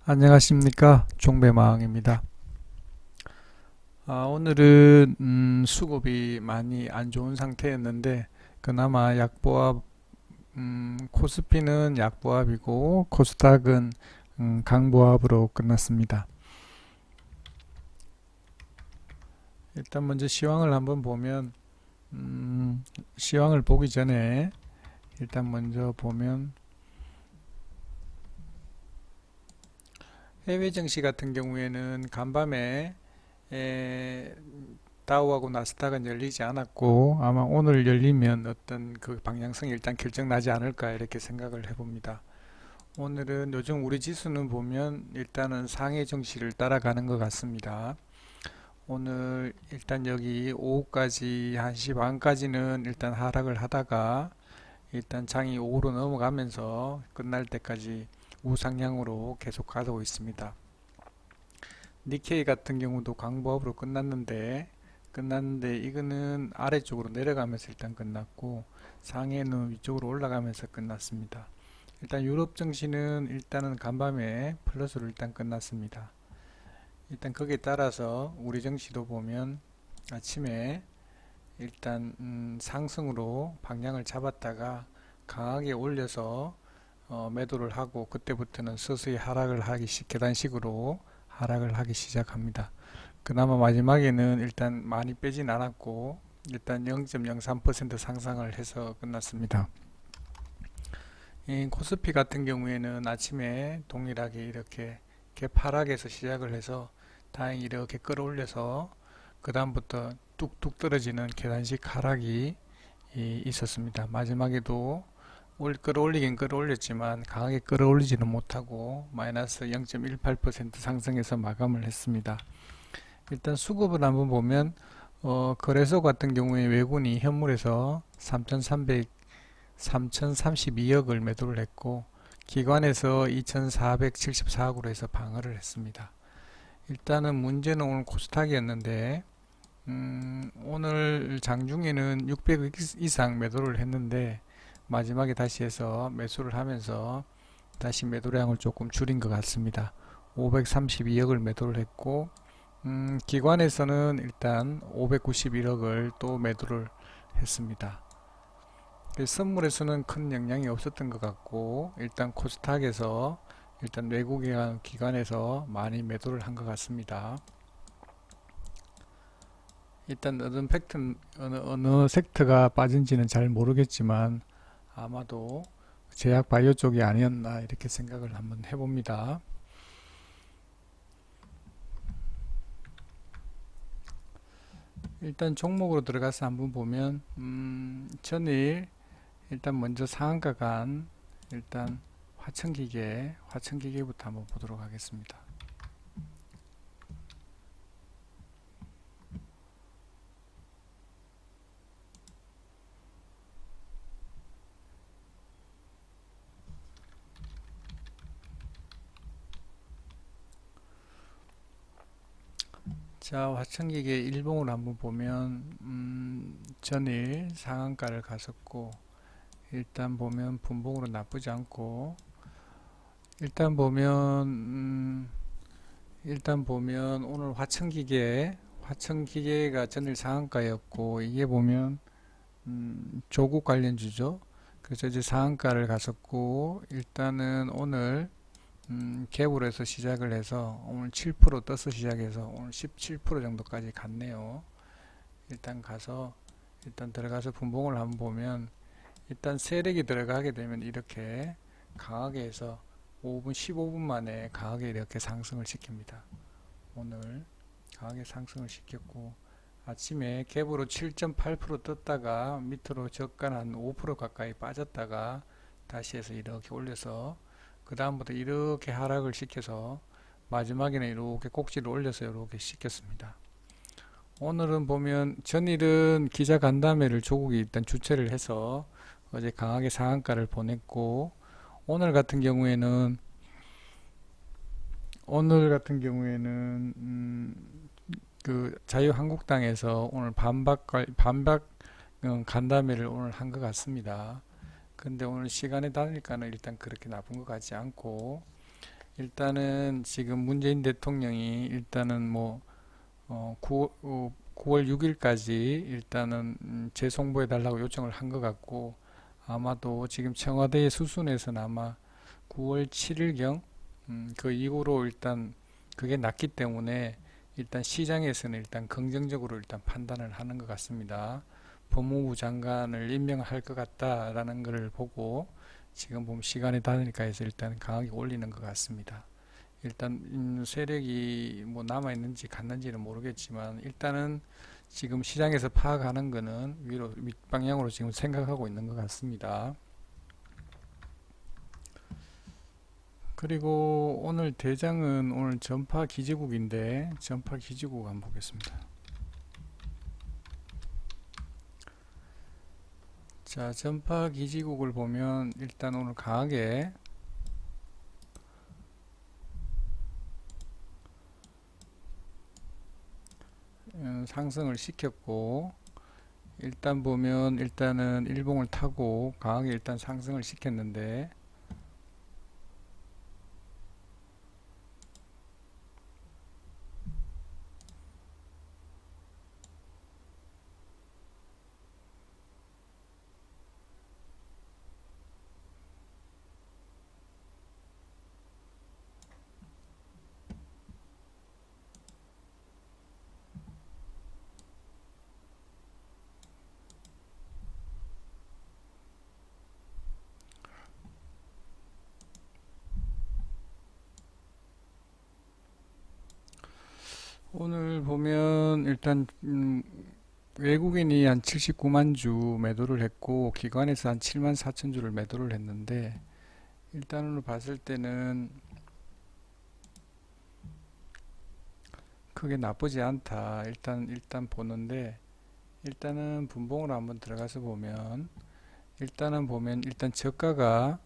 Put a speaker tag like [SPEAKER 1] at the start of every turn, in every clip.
[SPEAKER 1] 안녕하십니까, 종배마왕입니다. 오늘은 수급이 많이 안 좋은 상태였는데 그나마 약보합, 코스피는 약보합이고 코스닥은 강보합으로 끝났습니다. 일단 먼저 시황을 한번 보면, 시황을 보기 전에 일단 먼저 보면 해외 증시 같은 경우에는 간밤에 에, 다우하고 나스닥은 열리지 않았고 아마 오늘 열리면 어떤 그 방향성이 일단 결정나지 않을까 이렇게 생각을 해봅니다. 오늘은 요즘 우리 지수는 보면 일단은 상해 증시를 따라가는 것 같습니다. 오늘 일단 여기 오후까지 1시 반까지는 일단 하락을 하다가 일단 장이 오후로 넘어가면서 끝날 때까지 우상향으로 계속 가고 있습니다. 니케이 같은 경우도 강보합으로 끝났는데 이거는 아래쪽으로 내려가면서 일단 끝났고 상해는 위쪽으로 올라가면서 끝났습니다. 일단 유럽 증시는 일단은 간밤에 플러스로 일단 끝났습니다. 일단 거기에 따라서 우리 증시도 보면 아침에 일단 상승으로 방향을 잡았다가 강하게 올려서 매도를 하고 그때부터는 서서히 하락을 하기 계단식으로 하락을 하기 시작합니다. 그나마 마지막에는 일단 많이 빼진 않았고 일단 0.03% 상승을 해서 끝났습니다. 이 코스피 같은 경우에는 아침에 동일하게 이렇게 개파락에서 시작을 해서 다행히 이렇게 끌어올려서 그 다음부터 뚝뚝 떨어지는 계단식 하락이 있었습니다. 마지막에도 끌어올리긴 끌어올렸지만 강하게 끌어올리지는 못하고 마이너스 0.18% 상승해서 마감을 했습니다. 일단 수급을 한번 보면 거래소 같은 경우에 외국인이 현물에서 3,032억을 매도를 했고 기관에서 2,474억으로 해서 방어를 했습니다. 일단은 문제는 오늘 코스닥이었는데 오늘 장중에는 600억 이상 매도를 했는데 마지막에 다시 해서 매수를 하면서 다시 매도량을 조금 줄인 것 같습니다. 532억을 매도를 했고 기관에서는 일단 591억을 또 매도를 했습니다. 선물에서는 큰 영향이 없었던 것 같고 일단 코스닥에서 일단 외국인 기관에서 많이 매도를 한 것 같습니다. 일단 어느 섹터가 빠진지는 잘 모르겠지만 아마도 제약 바이오 쪽이 아니었나 이렇게 생각을 한번 해봅니다. 일단 종목으로 들어가서 한번 보면 전일 일단 먼저 상한가 간 일단 화천기계부터 한번 보도록 하겠습니다. 자, 화천기계 일봉을 한번 보면 전일 상한가를 갔었고 일단 보면 분봉으로 나쁘지 않고 일단 보면 오늘 화천기계가 전일 상한가였고 이게 보면 조국 관련주죠. 그래서 이제 상한가를 갔었고 일단은 오늘 갭으로 해서 시작을 해서 오늘 7% 떠서 시작해서 오늘 17% 정도까지 갔네요. 일단 가서 일단 들어가서 분봉을 한번 보면 일단 세력이 들어가게 되면 이렇게 강하게 해서 5분 15분 만에 강하게 이렇게 상승을 시킵니다. 오늘 강하게 상승을 시켰고 아침에 갭으로 7.8% 떴다가 밑으로 저가 한 5% 가까이 빠졌다가 다시 해서 이렇게 올려서 그 다음부터 이렇게 하락을 시켜서 마지막에는 이렇게 꼭지를 올려서 이렇게 시켰습니다. 오늘은 보면 전일은 기자 간담회를 조국이 일단 주최를 해서 어제 강하게 상한가를 보냈고 오늘 같은 경우에는 그 자유한국당에서 오늘 반박 간담회를 오늘 한 것 같습니다. 근데 오늘 시간에 다니까는 일단 그렇게 나쁜 것 같지 않고 일단은 지금 문재인 대통령이 일단은 9월 6일까지 일단은 재송부해 달라고 요청을 한 것 같고, 아마도 지금 청와대의 수순에서는 아마 9월 7일경 그 이후로 일단 그게 났기 때문에 일단 시장에서는 일단 긍정적으로 일단 판단을 하는 것 같습니다. 법무부 장관을 임명할 것 같다라는 것을 보고 지금 보면 시간이 다르니까 해서 일단 강하게 올리는 것 같습니다. 일단 세력이 뭐 남아 있는지 갔는지는 모르겠지만 일단은 지금 시장에서 파악하는 거는 위로 윗방향으로 지금 생각하고 있는 것 같습니다. 그리고 오늘 대장은 오늘 전파 기지국인데 전파 기지국 한번 보겠습니다. 자, 전파 기지국을 보면 일단 오늘 강하게 상승을 시켰고, 일단 보면 일단은 일봉을 타고 강하게 일단 상승을 시켰는데, 오늘 보면 일단 외국인이 한 79만 주 매도를 했고 기관에서 한 7만 4천 주를 매도를 했는데, 일단으로 봤을 때는 크게 나쁘지 않다. 일단 보는데, 일단은 분봉으로 한번 들어가서 보면 일단 저가가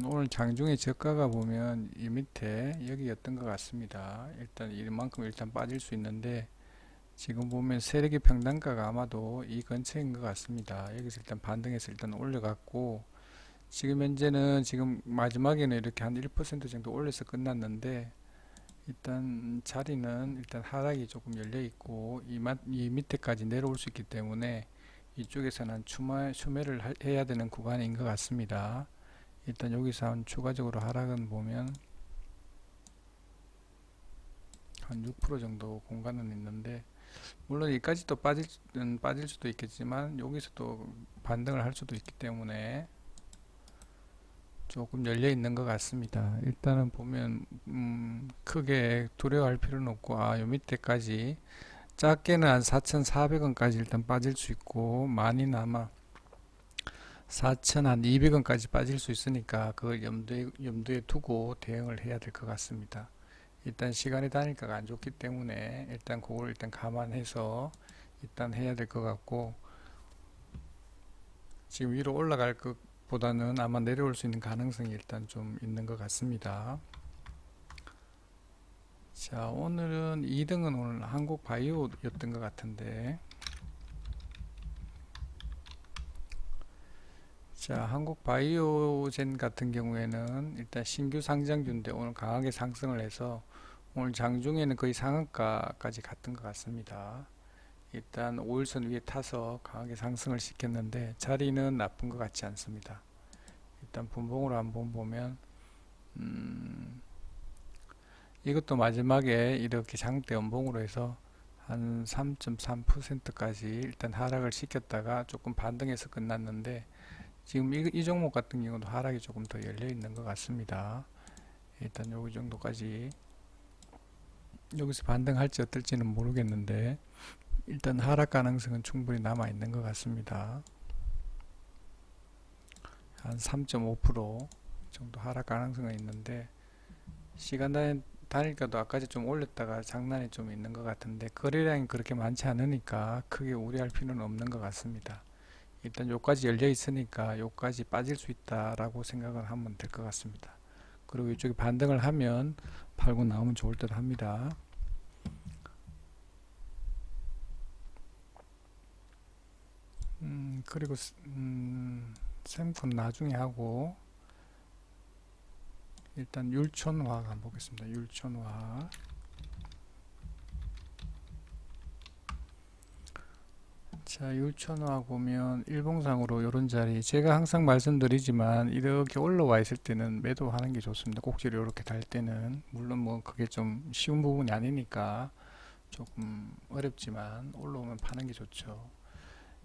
[SPEAKER 1] 오늘 장중에 저가가 보면 이 밑에 여기였던 것 같습니다. 일단 이만큼 일단 빠질 수 있는데, 지금 보면 세력의 평단가가 아마도 이 근처인 것 같습니다. 여기서 일단 반등해서 일단 올려갔고, 지금 현재는 지금 마지막에는 이렇게 한 1% 정도 올려서 끝났는데, 일단 자리는 일단 하락이 조금 열려 있고 이 밑에까지 내려올 수 있기 때문에 이쪽에서는 추매를 해야 되는 구간인 것 같습니다. 일단 여기서 한 추가적으로 하락은 보면 한 6% 정도 공간은 있는데, 물론 여기까지 또 빠질 수도 있겠지만 여기서 또 반등을 할 수도 있기 때문에 조금 열려 있는 것 같습니다. 일단은 보면 크게 두려워할 필요는 없고, 요 밑에까지 작게는 한 4,400원까지 일단 빠질 수 있고, 많이는 아마 4,200원까지 빠질 수 있으니까 그걸 염두에 두고 대응을 해야 될 것 같습니다. 일단 시간이 다니까 안 좋기 때문에 일단 그걸 일단 감안해서 일단 해야 될 것 같고, 지금 위로 올라갈 것보다는 아마 내려올 수 있는 가능성이 일단 좀 있는 것 같습니다. 자, 오늘은 2등은 오늘 한국바이오였던 것 같은데, 자, 한국바이오젠 같은 경우에는 일단 신규 상장주인데 오늘 강하게 상승을 해서 오늘 장중에는 거의 상한가까지 갔던 것 같습니다. 일단 5일선 위에 타서 강하게 상승을 시켰는데 자리는 나쁜 것 같지 않습니다. 일단 분봉으로 한번 보면 이것도 마지막에 이렇게 장대 연봉으로 해서 한 3.3%까지 일단 하락을 시켰다가 조금 반등해서 끝났는데, 지금 이 종목 같은 경우도 하락이 조금 더 열려 있는 것 같습니다. 일단 여기 정도까지 여기서 반등할지 어떨지는 모르겠는데 일단 하락 가능성은 충분히 남아 있는 것 같습니다. 한 3.5% 정도 하락 가능성은 있는데, 시간 다니까도 아까 좀 올렸다가 장난이 좀 있는 것 같은데 거래량이 그렇게 많지 않으니까 크게 우려할 필요는 없는 것 같습니다. 일단 요까지 열려 있으니까 요까지 빠질 수 있다라고 생각을 하면 될 것 같습니다. 그리고 이쪽에 반등을 하면 팔고 나오면 좋을 듯 합니다. 그리고 샘플은 나중에 하고 일단 율촌화 한번 보겠습니다. 율촌화. 자, 율촌화 보면 일봉상으로 이런 자리, 제가 항상 말씀드리지만 이렇게 올라와 있을 때는 매도하는 게 좋습니다. 꼭지를 이렇게 달 때는. 물론 뭐 그게 좀 쉬운 부분이 아니니까 조금 어렵지만 올라오면 파는 게 좋죠.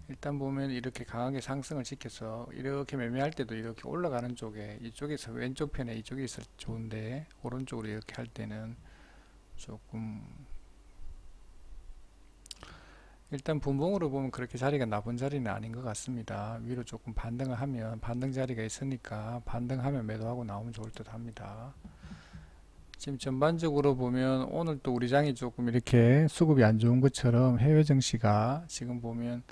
[SPEAKER 1] 일단 보면 이렇게 강하게 상승을 시켜서 이렇게 매매할 때도 이렇게 올라가는 쪽에, 이쪽에서 왼쪽 편에 이쪽에 있을 좋은데 오른쪽으로 이렇게 할 때는 조금, 일단 분봉으로 보면 그렇게 자리가 나쁜 자리는 아닌 것 같습니다. 위로 조금 반등을 하면, 반등 자리가 있으니까 반등하면 매도하고 나오면 좋을 듯 합니다. 지금 전반적으로 보면 오늘 또 우리 장이 조금 이렇게 수급이 안 좋은 것처럼 해외 증시가 지금 보면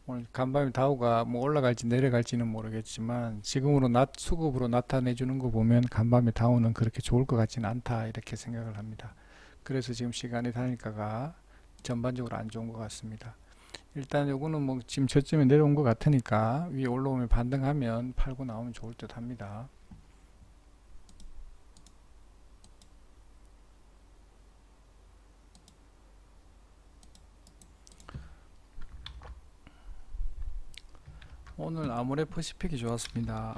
[SPEAKER 1] 오늘 간밤에 다우가 뭐 올라갈지 내려갈지는 모르겠지만 지금으로 수급으로 나타내 주는 거 보면 간밤에 다우는 그렇게 좋을 것 같지는 않다, 이렇게 생각을 합니다. 그래서 지금 시간의 단일가가 전반적으로 안 좋은 것 같습니다. 일단 요거는 뭐 지금 저점에 내려온 것 같으니까 위에 올라오면 반등하면 팔고 나오면 좋을 듯 합니다. 오늘 아모레퍼시픽이 좋았습니다.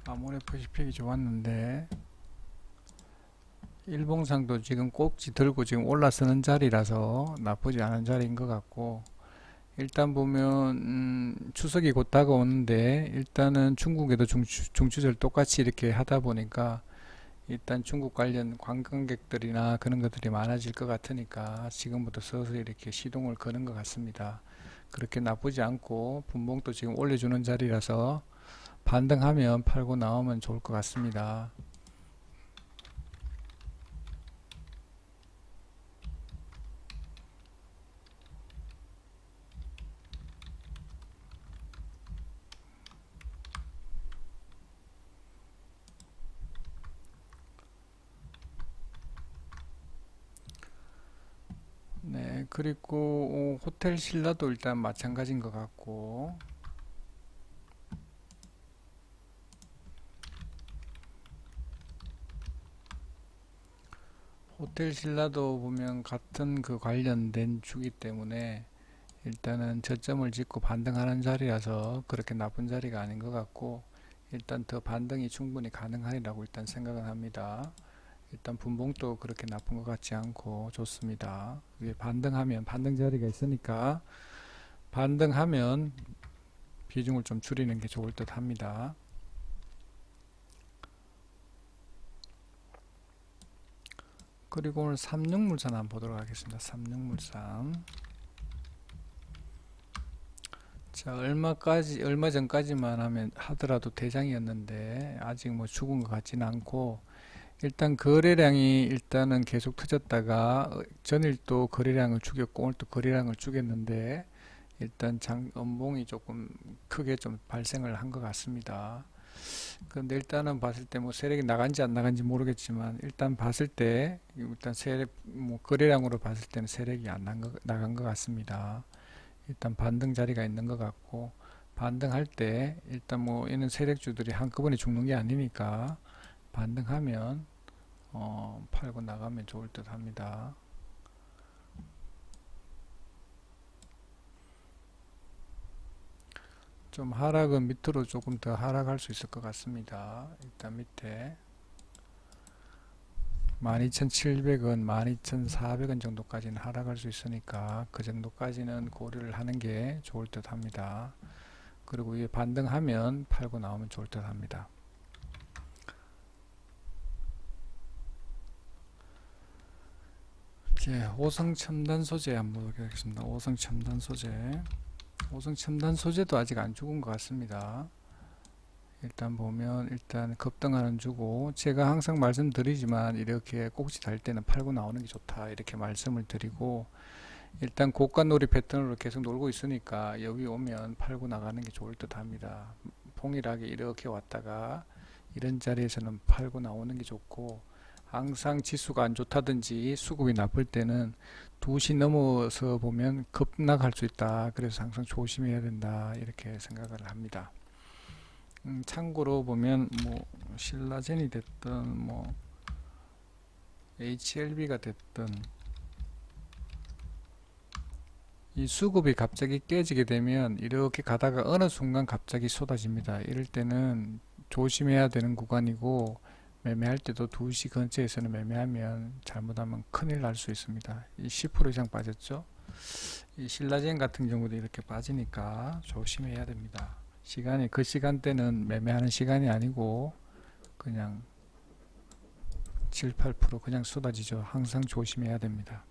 [SPEAKER 1] 아모레퍼시픽이 좋았는데 일봉상도 지금 꼭지 들고 지금 올라서는 자리라서 나쁘지 않은 자리인 것 같고, 일단 보면 추석이 곧 다가오는데 일단은 중국에도 중추절 똑같이 이렇게 하다 보니까 일단 중국 관련 관광객들이나 그런 것들이 많아질 것 같으니까 지금부터 서서히 이렇게 시동을 거는 것 같습니다. 그렇게 나쁘지 않고 분봉도 지금 올려주는 자리라서 반등하면 팔고 나오면 좋을 것 같습니다. 네, 그리고 호텔 신라도 일단 마찬가지인 것 같고, 호텔 신라도 보면 같은 그 관련된 주기 때문에 일단은 저점을 짓고 반등하는 자리라서 그렇게 나쁜 자리가 아닌 것 같고, 일단 더 반등이 충분히 가능하리라고 일단 생각은 합니다. 일단 분봉도 그렇게 나쁜 것 같지 않고 좋습니다. 위에 반등하면, 반등 자리가 있으니까 반등하면 비중을 좀 줄이는 게 좋을 듯 합니다. 그리고 오늘 삼육물산 한번 보도록 하겠습니다. 삼육물산. 자, 얼마 전까지만 하더라도 대장이었는데 아직 뭐 죽은 것 같지는 않고, 일단 거래량이 일단은 계속 터졌다가 전일 또 거래량을 죽였고 오늘 또 거래량을 죽였는데 일단 음봉이 조금 크게 좀 발생을 한 것 같습니다. 그런데 일단은 봤을 때 뭐 세력이 나간지 안 나간지 모르겠지만 일단 봤을 때 일단 세력 뭐 거래량으로 봤을 때는 세력이 안 나간 것 같습니다. 일단 반등 자리가 있는 것 같고, 반등할 때 일단 뭐 얘는 세력주들이 한꺼번에 죽는 게 아니니까 반등하면 팔고 나가면 좋을 듯 합니다. 좀 하락은 밑으로 조금 더 하락할 수 있을 것 같습니다. 일단 밑에 12,700원, 12,400원 정도까지는 하락할 수 있으니까 그 정도까지는 고려를 하는 게 좋을 듯 합니다. 그리고 위에 반등하면 팔고 나오면 좋을 듯 합니다. 이제 오성첨단 소재 한번 보겠습니다. 오성첨단 소재도 아직 안 죽은 것 같습니다. 일단 보면 일단 급등하는 주고, 제가 항상 말씀드리지만 이렇게 꼭지 달 때는 팔고 나오는 게 좋다 이렇게 말씀을 드리고, 일단 고가 놀이 패턴으로 계속 놀고 있으니까 여기 오면 팔고 나가는 게 좋을 듯 합니다. 동일하게 이렇게 왔다가 이런 자리에서는 팔고 나오는 게 좋고, 항상 지수가 안 좋다든지 수급이 나쁠 때는 2시 넘어서 보면 급락할 수 있다. 그래서 항상 조심해야 된다. 이렇게 생각을 합니다. 참고로 보면 뭐 신라젠이 됐든 뭐 HLB가 됐든 이 수급이 갑자기 깨지게 되면 이렇게 가다가 어느 순간 갑자기 쏟아집니다. 이럴 때는 조심해야 되는 구간이고, 매매할 때도 2시 근처에서는 매매하면 잘못하면 큰일 날 수 있습니다. 이 10% 이상 빠졌죠. 이 신라젠 같은 경우도 이렇게 빠지니까 조심해야 됩니다. 시간이 그 시간대는 매매하는 시간이 아니고 그냥 7, 8% 그냥 쏟아지죠. 항상 조심해야 됩니다.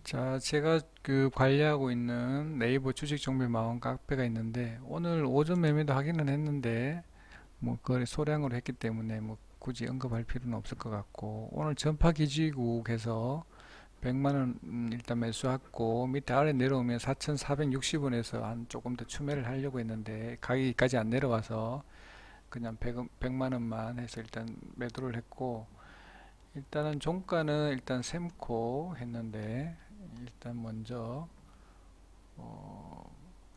[SPEAKER 1] 자, 제가 그 관리하고 있는 네이버 주식 정보 마원 카페가 있는데, 오늘 오전 매매도 하기는 했는데 뭐 거래 소량으로 했기 때문에 뭐 굳이 언급할 필요는 없을 것 같고, 오늘 전파 기지국에서 100만 원 일단 매수했고, 밑에 아래 내려오면 4,460원에서 한 조금 더 추매를 하려고 했는데 가격까지 안 내려와서 그냥 100만 원만 해서 일단 매도를 했고, 일단은 종가는 일단 셈코 했는데, 일단 먼저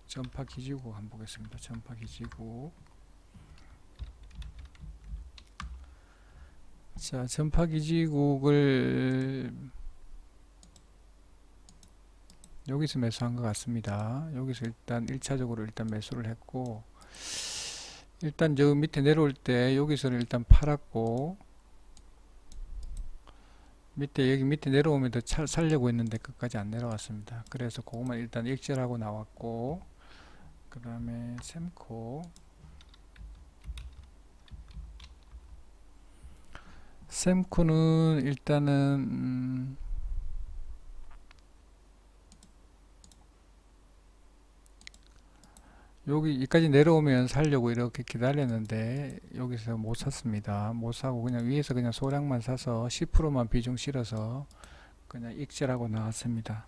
[SPEAKER 1] 전파 기지국 한번 보겠습니다. 전파 기지국. 자, 전파 기지국을 여기서 매수한 것 같습니다. 여기서 일단 1차적으로 일단 매수를 했고, 일단 저 밑에 내려올 때 여기서는 일단 팔았고, 여기 밑에 내려오면 더 살려고 했는데 끝까지 안 내려왔습니다. 그래서 그것만 일단 익절하고 나왔고, 그 다음에 셈코는 일단은 여기까지 내려오면 살려고 이렇게 기다렸는데 여기서 못 샀습니다. 못 사고 그냥 위에서 그냥 소량만 사서 10%만 비중 실어서 그냥 익절하고 나왔습니다.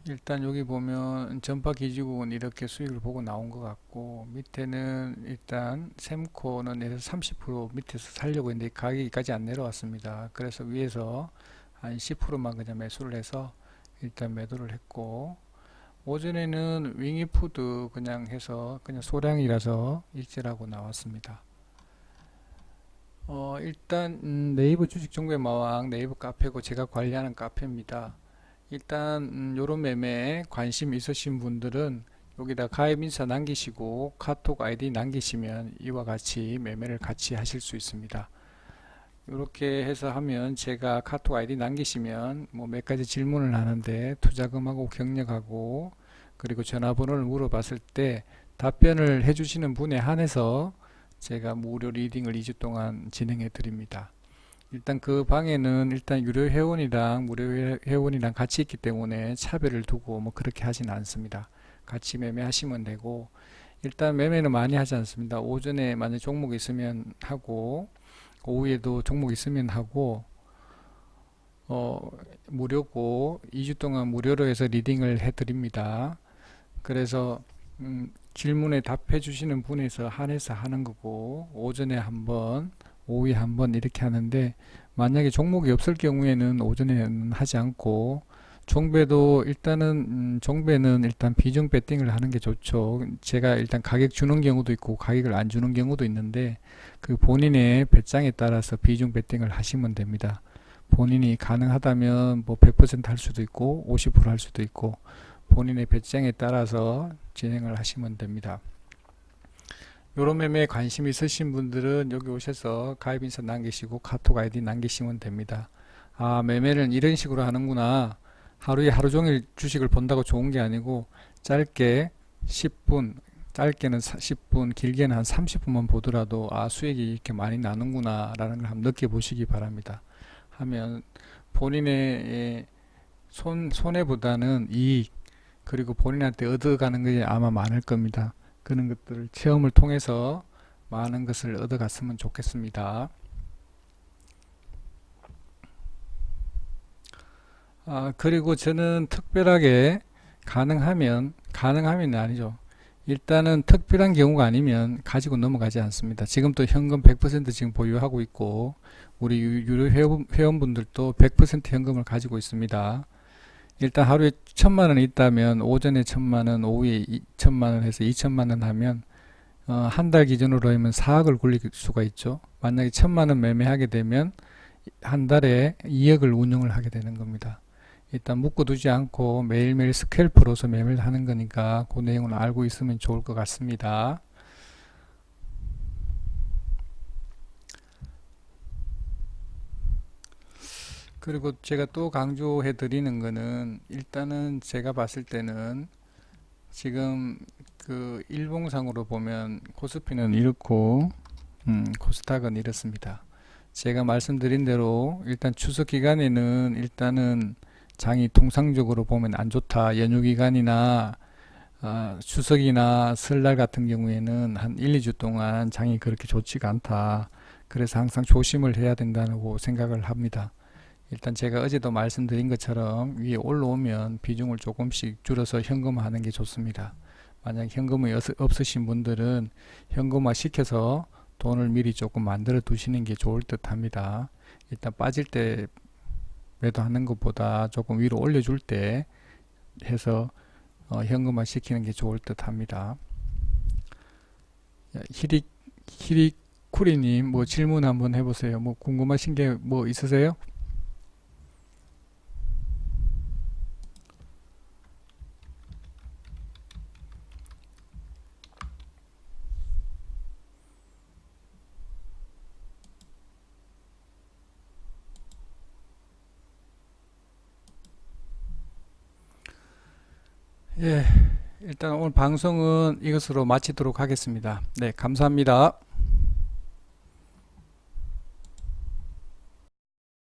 [SPEAKER 1] 일단 여기 보면 전파 기지국은 이렇게 수익을 보고 나온 것 같고, 밑에는 일단 셈코는 내서 30% 밑에서 살려고 했는데 가격까지 안 내려왔습니다. 그래서 위에서 한 10%만 그냥 매수를 해서 일단 매도를 했고, 오전에는 윙이푸드 그냥 해서 그냥 소량이라서 익절하고 나왔습니다. 일단 네이버 주식 정보의 마왕 네이버 카페고 제가 관리하는 카페입니다. 일단 요런 매매에 관심 있으신 분들은 여기다 가입 인사 남기시고 카톡 아이디 남기시면 이와 같이 매매를 같이 하실 수 있습니다. 이렇게 해서 하면 제가 카톡 아이디 남기시면 뭐 몇 가지 질문을 하는데 투자금하고 경력하고 그리고 전화번호를 물어봤을 때 답변을 해주시는 분에 한해서 제가 무료 리딩을 2주 동안 진행해 드립니다. 일단 그 방에는 일단 유료 회원이랑 무료 회원이랑 같이 있기 때문에 차별을 두고 뭐 그렇게 하진 않습니다. 같이 매매하시면 되고, 일단 매매는 많이 하지 않습니다. 오전에 만약 종목 있으면 하고, 오후에도 종목 있으면 하고, 무료고 2주 동안 무료로 해서 리딩을 해드립니다. 그래서 질문에 답해 주시는 분에서 한해서 하는 거고, 오전에 한번 오후에 한번 이렇게 하는데, 만약에 종목이 없을 경우에는 오전에는 하지 않고, 종배도 일단은 종배는 일단 비중 배팅을 하는 게 좋죠. 제가 일단 가격 주는 경우도 있고 가격을 안 주는 경우도 있는데, 그 본인의 배짱에 따라서 비중 배팅을 하시면 됩니다. 본인이 가능하다면 뭐 100% 할 수도 있고 50% 할 수도 있고, 본인의 배짱에 따라서 진행을 하시면 됩니다. 요런 매매에 관심 있으신 분들은 여기 오셔서 가입 인사 남기시고 카톡 아이디 남기시면 됩니다. 아, 매매를 이런 식으로 하는구나. 하루에 하루 종일 주식을 본다고 좋은 게 아니고 짧게 10분, 짧게는 10분, 길게는 한 30분만 보더라도 아, 수익이 이렇게 많이 나는구나 라는 걸 한번 느껴보시기 바랍니다. 하면 본인의 손해보다는 이익, 그리고 본인한테 얻어가는 것이 아마 많을 겁니다. 그런 것들을 체험을 통해서 많은 것을 얻어갔으면 좋겠습니다. 그리고 저는 특별하게 가능하면 아니죠. 일단은 특별한 경우가 아니면 가지고 넘어가지 않습니다. 지금 또 현금 100% 지금 보유하고 있고, 우리 유료 회원분들도 100% 현금을 가지고 있습니다. 일단 하루에 1,000만 원 있다면 오전에 1,000만 원, 오후에 2,000만 원 해서 2,000만 원 하면 한 달 기준으로 하면 4억을 굴릴 수가 있죠. 만약에 1,000만 원 매매하게 되면 한 달에 2억을 운용을 하게 되는 겁니다. 일단 묶어두지 않고 매일매일 스캘프로서 매매를 하는 거니까 그 내용을 알고 있으면 좋을 것 같습니다. 그리고 제가 또 강조해 드리는 거는, 일단은 제가 봤을 때는 지금 그 일봉상으로 보면 코스피는 이렇고 코스닥은 이렇습니다. 제가 말씀드린 대로 일단 추석 기간에는 일단은 장이 통상적으로 보면 안 좋다. 연휴 기간이나 추석이나 설날 같은 경우에는 한 1, 2주 동안 장이 그렇게 좋지가 않다. 그래서 항상 조심을 해야 된다고 생각을 합니다. 일단 제가 어제도 말씀드린 것처럼 위에 올라오면 비중을 조금씩 줄여서 현금화하는 게 좋습니다. 만약 현금이 없으신 분들은 현금화 시켜서 돈을 미리 조금 만들어 두시는 게 좋을 듯 합니다. 일단 빠질 때 매도하는 것보다 조금 위로 올려줄 때 해서 현금화 시키는 게 좋을 듯 합니다. 히리쿠리님, 뭐 질문 한번 해보세요. 뭐 궁금하신 게 뭐 있으세요? 예, 일단 오늘 방송은 이것으로 마치도록 하겠습니다. 네, 감사합니다.